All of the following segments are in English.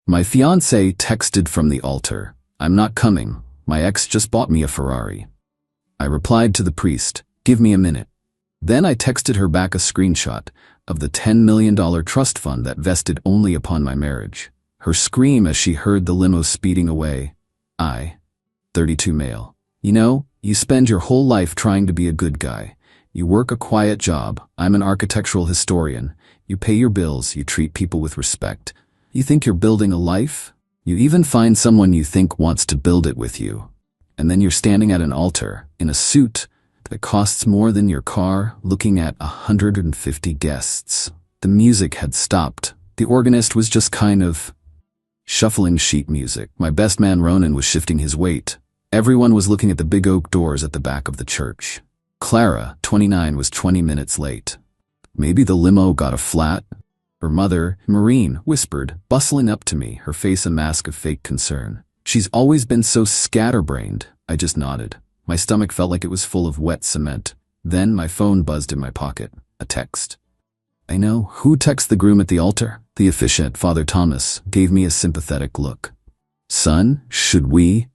My fiancée texted from the altar. I'm not coming. My ex just bought me a Ferrari. I replied to the priest, give me a minute. Then I texted her back a screenshot of the $10 million trust fund that vested only upon my marriage. Her scream as she heard the limo speeding away. 32 male. You know, you spend your whole life trying to be a good guy. You work a quiet job. I'm an architectural historian. You pay your bills. You treat people with respect. You think you're building a life? You even find someone you think wants to build it with you. And then you're standing at an altar, in a suit that costs more than your car, looking at 150 guests. The music had stopped. The organist was just kind of shuffling sheet music. My best man Ronan was shifting his weight. Everyone was looking at the big oak doors at the back of the church. Clara, 29, was 20 minutes late. Maybe the limo got a flat? Her mother, Maureen, whispered, bustling up to me, her face a mask of fake concern. She's always been so scatterbrained. I just nodded. My stomach felt like it was full of wet cement. Then my phone buzzed in my pocket. A text. I know. Who texted the groom at the altar? The officiant, Father Thomas, gave me a sympathetic look. Son, should we?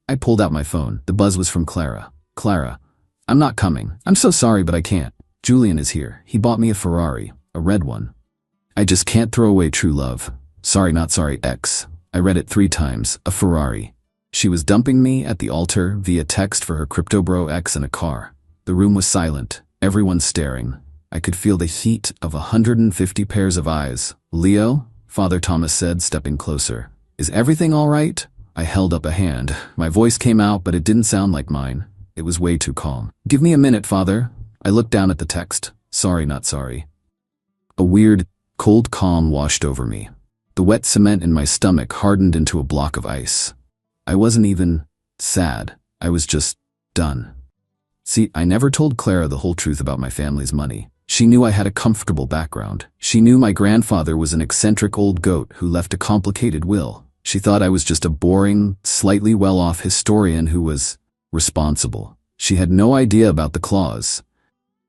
I pulled out my phone. The buzz was from Clara. Clara, I'm not coming. I'm so sorry, but I can't. Julian is here. He bought me a Ferrari, a red one. I just can't throw away true love. Sorry, not sorry, X. I read it 3 times. A Ferrari. She was dumping me at the altar via text for her crypto bro ex in a car. The room was silent. Everyone staring. I could feel the heat of 150 pairs of eyes. Leo? Father Thomas said, stepping closer. Is everything all right? I held up a hand. My voice came out, but it didn't sound like mine. It was way too calm. Give me a minute, Father. I looked down at the text. Sorry, not sorry. A weird, cold calm washed over me. The wet cement in my stomach hardened into a block of ice. I wasn't even sad. I was just done. See, I never told Clara the whole truth about my family's money. She knew I had a comfortable background. She knew my grandfather was an eccentric old goat who left a complicated will. She thought I was just a boring, slightly well-off historian who was responsible. She had no idea about the clause.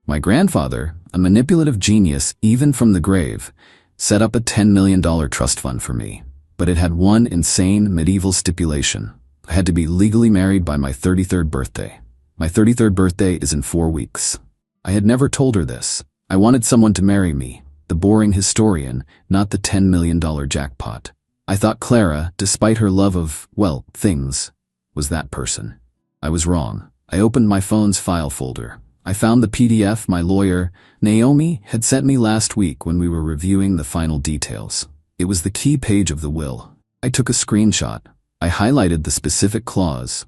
My grandfather, a manipulative genius even from the grave, set up a $10 million trust fund for me. But it had one insane medieval stipulation. I had to be legally married by my 33rd birthday. My 33rd birthday is in 4 weeks. I had never told her this. I wanted someone to marry me, the boring historian, not the $10 million jackpot. I thought Clara, despite her love of, well, things, was that person. I was wrong. I opened my phone's file folder. I found the PDF my lawyer, Naomi, had sent me last week when we were reviewing the final details. It was the key page of the will. I took a screenshot. I highlighted the specific clause.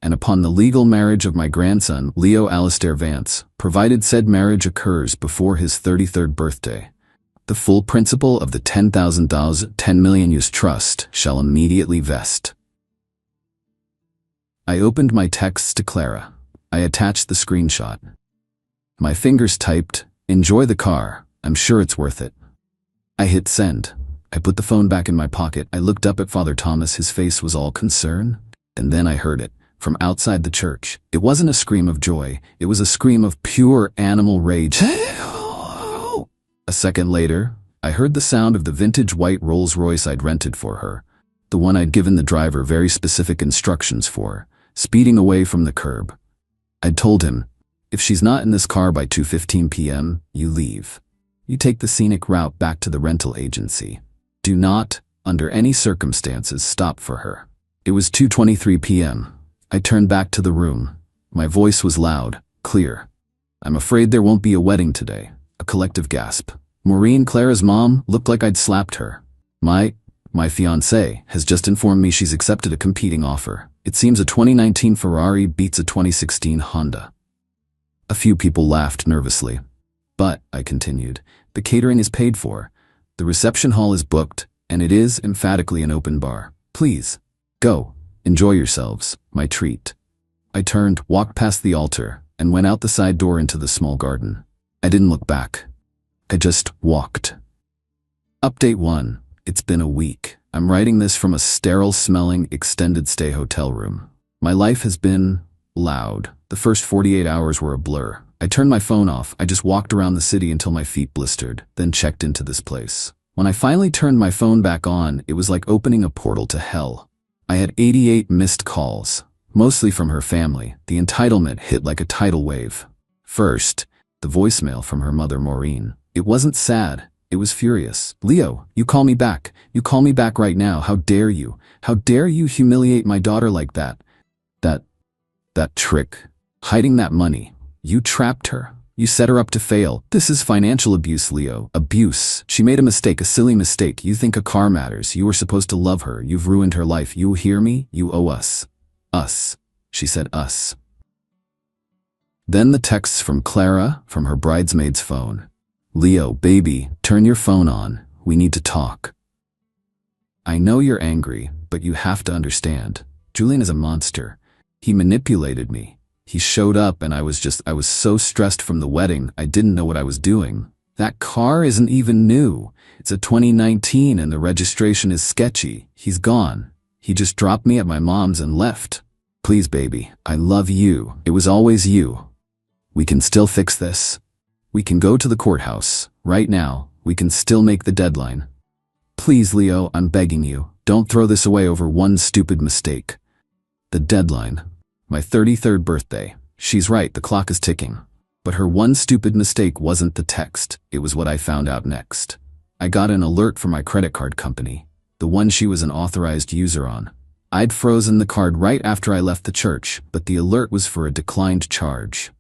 And upon the legal marriage of my grandson, Leo Alistair Vance, provided said marriage occurs before his 33rd birthday, the full principal of the $10,000 10 million use trust shall immediately vest. I opened my texts to Clara. I attached the screenshot. My fingers typed, enjoy the car, I'm sure it's worth it. I hit send. I put the phone back in my pocket. I looked up at Father Thomas. His face was all concern. And then I heard it, from outside the church. It wasn't a scream of joy. It was a scream of pure animal rage. A second later, I heard the sound of the vintage white Rolls-Royce I'd rented for her, the one I'd given the driver very specific instructions for, speeding away from the curb. I'd told him, if she's not in this car by 2:15 p.m., you leave. You take the scenic route back to the rental agency. Do not, under any circumstances, stop for her. It was 2:23 p.m. I turned back to the room. My voice was loud, clear. I'm afraid there won't be a wedding today. A collective gasp. Maureen, Clara's mom, looked like I'd slapped her. My fiancée has just informed me she's accepted a competing offer. It seems a 2019 Ferrari beats a 2016 Honda. A few people laughed nervously. But, I continued, the catering is paid for. The reception hall is booked, and it is emphatically an open bar. Please, go, enjoy yourselves, my treat. I turned, walked past the altar, and went out the side door into the small garden. I didn't look back. I just walked. Update 1. It's been a week. I'm writing this from a sterile-smelling, extended-stay hotel room. My life has been loud. The first 48 hours were a blur. I turned my phone off. I just walked around the city until my feet blistered, then checked into this place. When I finally turned my phone back on, it was like opening a portal to hell. I had 88 missed calls, mostly from her family. The entitlement hit like a tidal wave. First, the voicemail from her mother Maureen. It wasn't sad. It was furious. "Leo, you call me back. You call me back right now. How dare you? How dare you humiliate my daughter like that? That trick. Hiding that money. You trapped her. You set her up to fail. This is financial abuse, Leo. Abuse. She made a mistake, a silly mistake. You think a car matters. You were supposed to love her. You've ruined her life. You hear me? You owe us." Us. She said us. Then the texts from Clara, from her bridesmaid's phone. "Leo, baby, turn your phone on. We need to talk. I know you're angry, but you have to understand. Julian is a monster. He manipulated me. He showed up and I was so stressed from the wedding, I didn't know what I was doing. That car isn't even new. It's a 2019 and the registration is sketchy. He's gone. He just dropped me at my mom's and left. Please, baby, I love you. It was always you. We can still fix this. We can go to the courthouse. Right now, we can still make the deadline. Please, Leo, I'm begging you. Don't throw this away over one stupid mistake." The deadline. My 33rd birthday. She's right, the clock is ticking. But her one stupid mistake wasn't the text. It was what I found out next. I got an alert from my credit card company, the one she was an authorized user on. I'd frozen the card right after I left the church, but the alert was for a declined charge.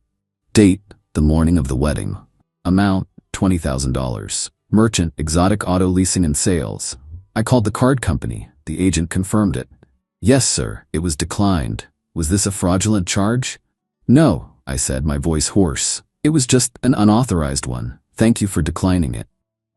Date, the morning of the wedding. Amount, $20,000. Merchant, exotic auto leasing and sales. I called the card company. The agent confirmed it. "Yes, sir, it was declined. Was this a fraudulent charge?" "No," I said, my voice hoarse. "It was just an unauthorized one. Thank you for declining it."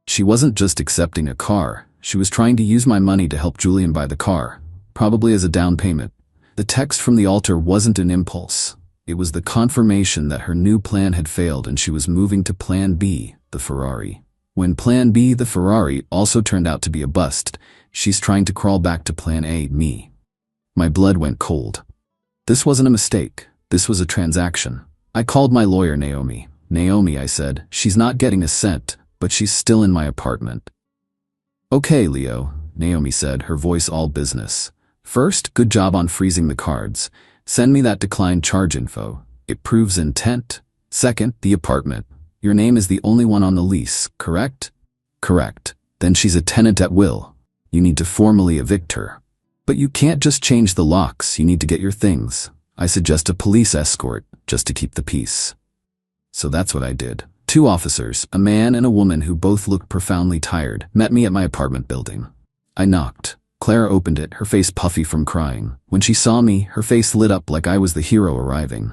She wasn't just accepting a car. She was trying to use my money to help Julian buy the car, probably as a down payment. The text from the altar wasn't an impulse. It was the confirmation that her new plan had failed and she was moving to Plan B, the Ferrari. When Plan B, the Ferrari, also turned out to be a bust, she's trying to crawl back to Plan A, me. My blood went cold. This wasn't a mistake. This was a transaction. I called my lawyer, Naomi. "Naomi," I said, "she's not getting a cent, but she's still in my apartment." "Okay, Leo," Naomi said, her voice all business. "First, good job on freezing the cards. Send me that declined charge info. It proves intent. Second, the apartment. Your name is the only one on the lease, correct?" "Correct." "Then she's a tenant at will. You need to formally evict her. But you can't just change the locks, you need to get your things. I suggest a police escort, just to keep the peace." So that's what I did. 2 officers, a man and a woman who both looked profoundly tired, met me at my apartment building. I knocked. Clara opened it, her face puffy from crying. When she saw me, her face lit up like I was the hero arriving.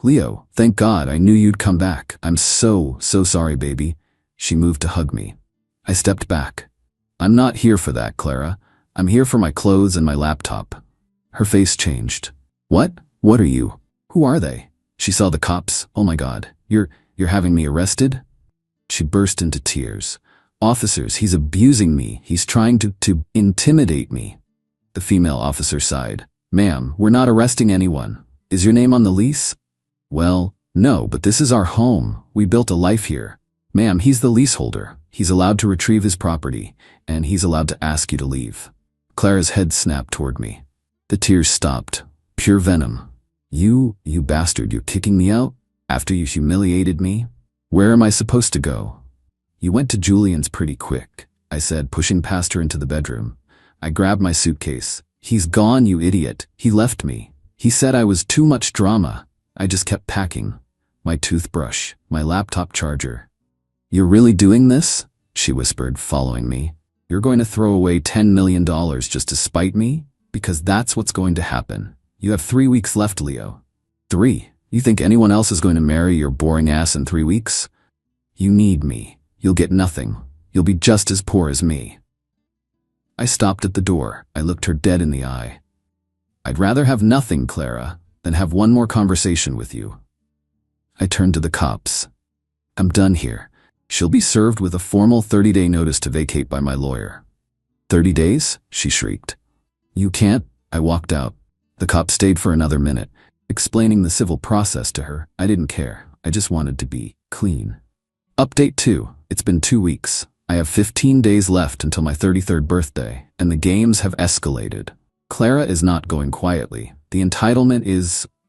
"Leo, thank God, I knew you'd come back. I'm so sorry, baby." She moved to hug me. I stepped back. "I'm not here for that, Clara. I'm here for my clothes and my laptop." Her face changed. "What? What are you? Who are they?" She saw the cops. "Oh my God, you're having me arrested?" She burst into tears. "Officers, he's abusing me. He's trying to intimidate me." The female officer sighed. "Ma'am, we're not arresting anyone. Is your name on the lease?" "Well, no, but this is our home. We built a life here." "Ma'am, he's the leaseholder. He's allowed to retrieve his property, and he's allowed to ask you to leave." Clara's head snapped toward me. The tears stopped. Pure venom. You bastard, you're kicking me out? After you humiliated me? Where am I supposed to go?" "You went to Julian's pretty quick," I said, pushing past her into the bedroom. I grabbed my suitcase. "He's gone, you idiot. He left me. He said I was too much drama." I just kept packing. My toothbrush, my laptop charger. "You're really doing this?" she whispered, following me. "You're going to throw away $10 million just to spite me? Because that's what's going to happen. You have 3 weeks left, Leo." 3? You think anyone else is going to marry your boring ass in 3 weeks? You need me. You'll get nothing. You'll be just as poor as me. I stopped at the door. I looked her dead in the eye. "I'd rather have nothing, Clara, than have one more conversation with you." I turned to the cops. "I'm done here. She'll be served with a formal 30-day notice to vacate by my lawyer." 30 days? She shrieked. "You can't." I walked out. The cop stayed for another minute, explaining the civil process to her. I didn't care. I just wanted to be clean. Update 2. It's been 2 weeks. I have 15 days left until my 33rd birthday, and the games have escalated. Clara is not going quietly. The entitlement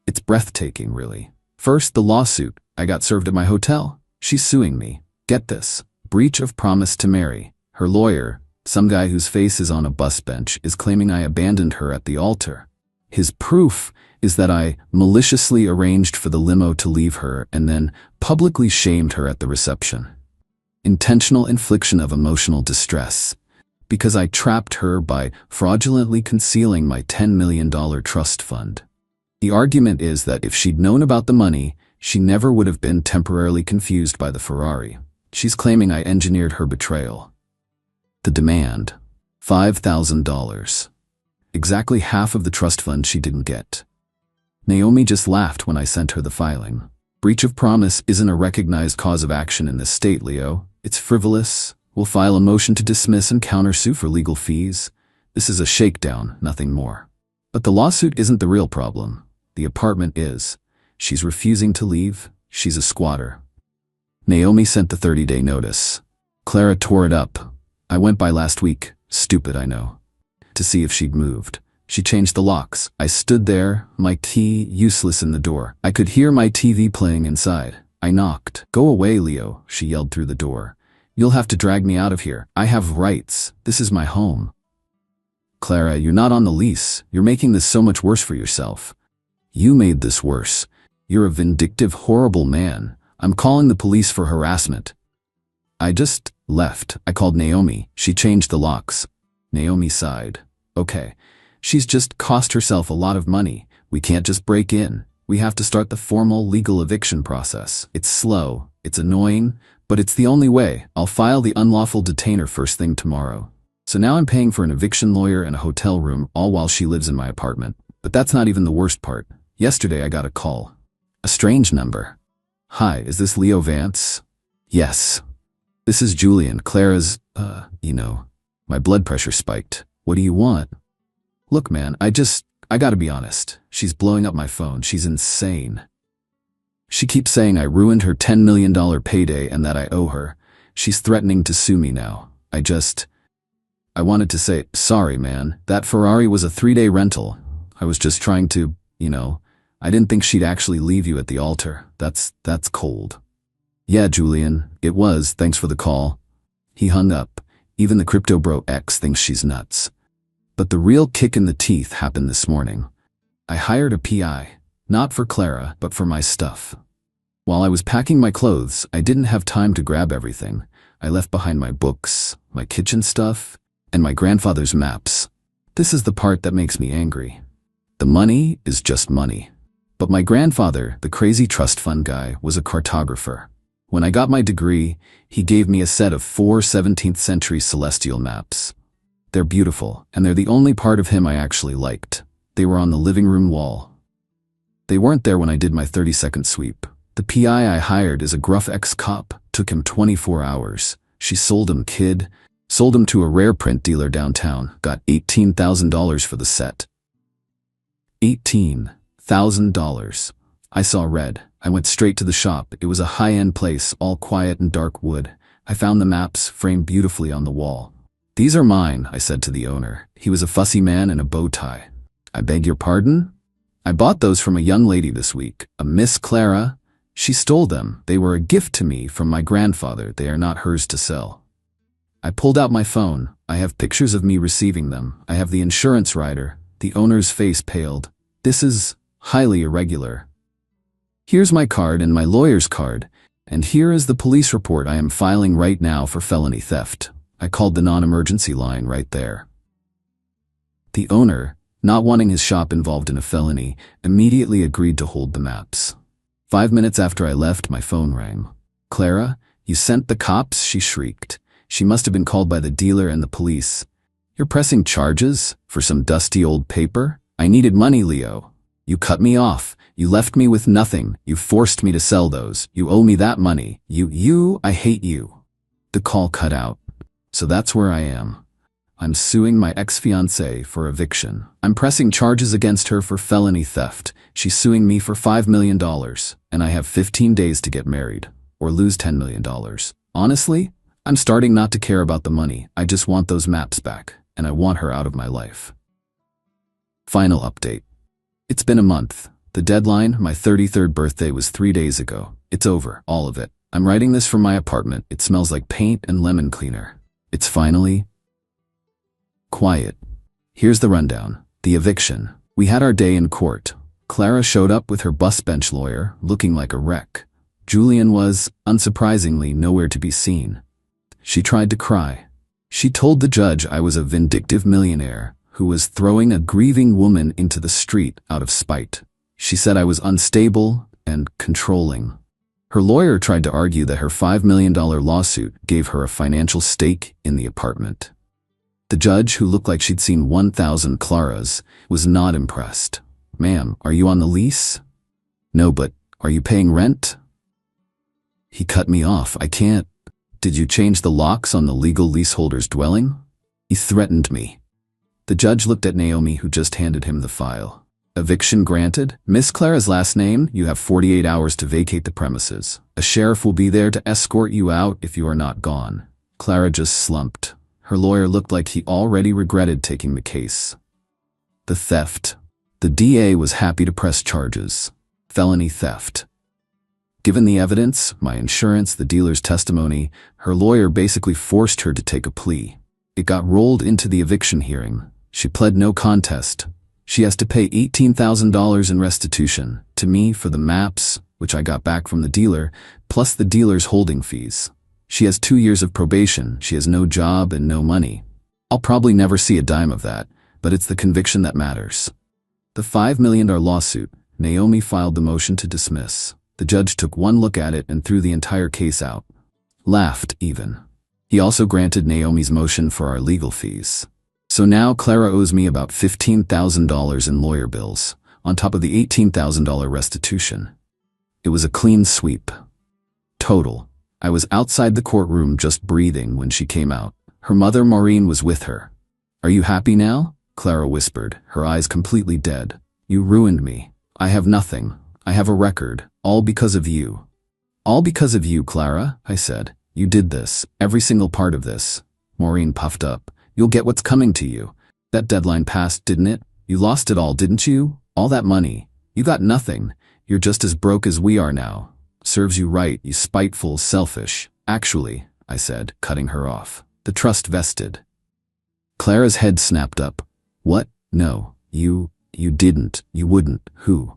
it's breathtaking, really. First, the lawsuit. I got served at my hotel. She's suing me. Get this. Breach of promise to marry. Her lawyer, some guy whose face is on a bus bench, is claiming I abandoned her at the altar. His proof is that I maliciously arranged for the limo to leave her and then publicly shamed her at the reception. Intentional infliction of emotional distress, because I trapped her by fraudulently concealing my $10 million trust fund. The argument is that if she'd known about the money, she never would have been temporarily confused by the Ferrari. She's claiming I engineered her betrayal. The demand: $5,000. Exactly half of the trust fund she didn't get. Naomi just laughed when I sent her the filing. Breach of promise isn't a recognized cause of action in this state, Leo. It's frivolous. We'll file a motion to dismiss and countersue for legal fees. This is a shakedown, nothing more. But the lawsuit isn't the real problem. The apartment is. She's refusing to leave. She's a squatter. Naomi sent the 30-day notice. Clara tore it up. I went by last week, stupid I know, to see if she'd moved. She changed the locks. I stood there, my key useless in the door. I could hear my TV playing inside. I knocked. "Go away, Leo," she yelled through the door. "You'll have to drag me out of here. I have rights. This is my home." "Clara, you're not on the lease. You're making this so much worse for yourself." "You made this worse. You're a vindictive, horrible man. I'm calling the police for harassment." I just left. I called Naomi. She changed the locks. Naomi sighed. "Okay. She's just cost herself a lot of money. We can't just break in. We have to start the formal legal eviction process. It's slow. It's annoying, but it's the only way. I'll file the unlawful detainer first thing tomorrow. So now I'm paying for an eviction lawyer and a hotel room, all while she lives in my apartment. But that's not even the worst part. Yesterday I got a call. A strange number. "Hi, is this Leo Vance?" "Yes." "This is Julian, Clara's, My blood pressure spiked. What do you want?" "Look, man, I gotta be honest. She's blowing up my phone. She's insane. She keeps saying I ruined her $10 million payday and that I owe her. She's threatening to sue me now. I wanted to say, sorry, man. That Ferrari was a 3-day rental. I was just trying to, I didn't think she'd actually leave you at the altar. That's cold." "Yeah, Julian, it was. Thanks for the call." He hung up. Even the crypto bro X thinks she's nuts. But the real kick in the teeth happened this morning. I hired a PI, not for Clara, but for my stuff. While I was packing my clothes, I didn't have time to grab everything. I left behind my books, my kitchen stuff, and my grandfather's maps. This is the part that makes me angry. The money is just money. But my grandfather, the crazy trust fund guy, was a cartographer. When I got my degree, he gave me a set of 4 17th century celestial maps. They're beautiful, and they're the only part of him I actually liked. They were on the living room wall. They weren't there when I did my 30-second sweep. The PI I hired is a gruff ex-cop. Took him 24 hours. She sold him, kid. Sold him to a rare print dealer downtown. Got $18,000 for the set. $18,000. I saw red. I went straight to the shop. It was a high-end place, all quiet and dark wood. I found the maps framed beautifully on the wall. "These are mine," I said to the owner. He was a fussy man in a bow tie. "I beg your pardon?" "I bought those from a young lady this week, a Miss Clara. She stole them. They were a gift to me from my grandfather. They are not hers to sell." I pulled out my phone. I have pictures of me receiving them. I have the insurance rider. The owner's face paled. "This is highly irregular. Here's my card and my lawyer's card, and here is the police report I am filing right now for felony theft." I called the non-emergency line right there. The owner, not wanting his shop involved in a felony, immediately agreed to hold the maps. 5 minutes after I left, my phone rang. "Clara, you sent the cops?" she shrieked. She must have been called by the dealer and the police. "You're pressing charges? For some dusty old paper? I needed money, Leo. You cut me off. You left me with nothing. You forced me to sell those. You owe me that money. I hate you." The call cut out. So that's where I am. I'm suing my ex-fiancée for eviction. I'm pressing charges against her for felony theft. She's suing me for $5 million, and I have 15 days to get married, or lose $10 million. Honestly, I'm starting not to care about the money. I just want those maps back, and I want her out of my life. Final update. It's been a month. The deadline, my 33rd birthday, was 3 days ago. It's over, all of it. I'm writing this from my apartment. It smells like paint and lemon cleaner. It's finally quiet. Here's the rundown. The eviction. We had our day in court. Clara showed up with her bus bench lawyer, looking like a wreck. Julian was, unsurprisingly, nowhere to be seen. She tried to cry. She told the judge I was a vindictive millionaire who was throwing a grieving woman into the street out of spite. She said I was unstable and controlling. Her lawyer tried to argue that her $5 million lawsuit gave her a financial stake in the apartment. The judge, who looked like she'd seen 1,000 Claras, was not impressed. "Ma'am, are you on the lease?" "No, but are you paying rent?" He cut me off. "I can't." "Did you change the locks on the legal leaseholder's dwelling?" He threatened me. The judge looked at Naomi, who just handed him the file. "Eviction granted. Miss Clara's last name, you have 48 hours to vacate the premises. A sheriff will be there to escort you out if you are not gone." Clara just slumped. Her lawyer looked like he already regretted taking the case. The theft. The DA was happy to press charges. Felony theft. Given the evidence, my insurance, the dealer's testimony, her lawyer basically forced her to take a plea. It got rolled into the eviction hearing. She pled no contest. She has to pay $18,000 in restitution to me for the maps, which I got back from the dealer, plus the dealer's holding fees. She has 2 years of probation. She has no job and no money. I'll probably never see a dime of that, but it's the conviction that matters. The $5 million lawsuit. Naomi filed the motion to dismiss. The judge took one look at it and threw the entire case out. Laughed, even. He also granted Naomi's motion for our legal fees. So now Clara owes me about $15,000 in lawyer bills, on top of the $18,000 restitution. It was a clean sweep. Total. I was outside the courtroom just breathing when she came out. Her mother, Maureen, was with her. "Are you happy now?" Clara whispered, her eyes completely dead. "You ruined me. I have nothing. I have a record, all because of you." "All because of you, Clara," I said. "You did this, every single part of this." Maureen puffed up. "You'll get what's coming to you. That deadline passed, didn't it? You lost it all, didn't you? All that money. You got nothing. You're just as broke as we are now. Serves you right, you spiteful, selfish." "Actually," I said, cutting her off, "the trust vested." Clara's head snapped up. "What? No, you didn't. You wouldn't. Who?"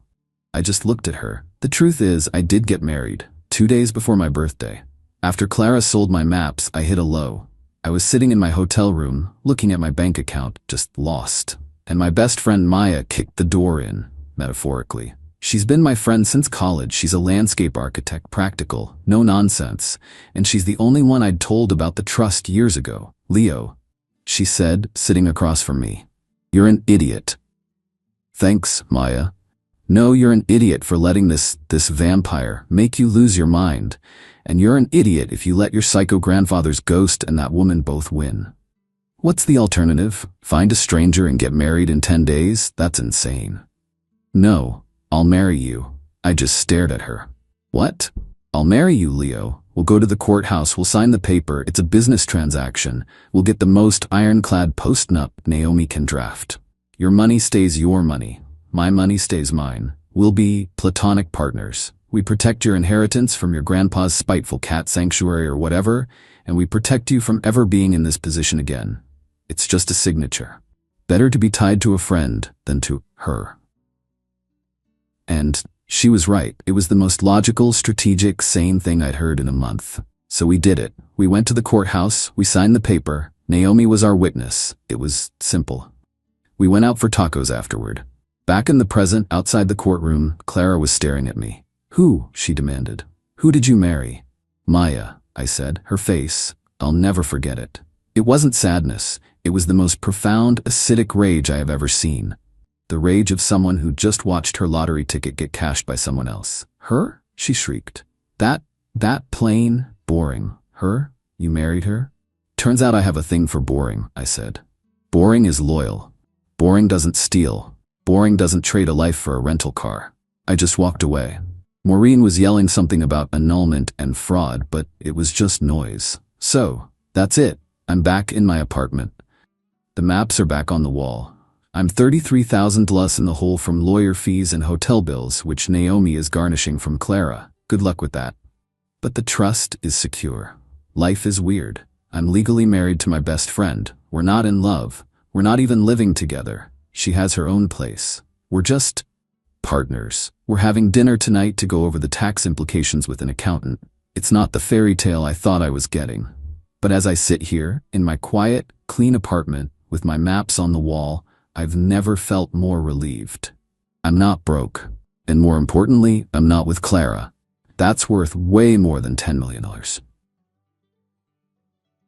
I just looked at her. The truth is, I did get married, 2 days before my birthday. After Clara sold my maps, I hit a low. I was sitting in my hotel room, looking at my bank account, just lost. And my best friend Maya kicked the door in, metaphorically. She's been my friend since college. She's a landscape architect, practical, no nonsense. And she's the only one I'd told about the trust years ago. "Leo," she said, sitting across from me. "You're an idiot." "Thanks, Maya." "No, you're an idiot for letting this vampire make you lose your mind. And you're an idiot if you let your psycho grandfather's ghost and that woman both win. What's the alternative? Find a stranger and get married in 10 days? That's insane." "No, I'll marry you." I just stared at her. "What?" "I'll marry you, Leo. We'll go to the courthouse, we'll sign the paper, it's a business transaction. We'll get the most ironclad post-nup Naomi can draft. Your money stays your money. My money stays mine. We'll be platonic partners. We protect your inheritance from your grandpa's spiteful cat sanctuary or whatever, and we protect you from ever being in this position again. It's just a signature. Better to be tied to a friend than to her." And she was right. It was the most logical, strategic, sane thing I'd heard in a month. So we did it. We went to the courthouse, we signed the paper. Naomi was our witness. It was simple. We went out for tacos afterward. Back in the present, outside the courtroom, Clara was staring at me. "Who?" she demanded. "Who did you marry?" "Maya," I said, her face. I'll never forget it. It wasn't sadness. It was the most profound, acidic rage I have ever seen. The rage of someone who just watched her lottery ticket get cashed by someone else. "Her?" she shrieked. That plain, boring. Her? You married her?" "Turns out I have a thing for boring," I said. "Boring is loyal. Boring doesn't steal. Boring doesn't trade a life for a rental car." I just walked away. Maureen was yelling something about annulment and fraud, but it was just noise. So, that's it. I'm back in my apartment. The maps are back on the wall. I'm 33,000 less in the hole from lawyer fees and hotel bills, which Naomi is garnishing from Clara. Good luck with that. But the trust is secure. Life is weird. I'm legally married to my best friend. We're not in love. We're not even living together. She has her own place. We're just partners. We're having dinner tonight to go over the tax implications with an accountant. It's not the fairy tale I thought I was getting. But as I sit here, in my quiet, clean apartment, with my maps on the wall, I've never felt more relieved. I'm not broke. And more importantly, I'm not with Clara. That's worth way more than $10 million.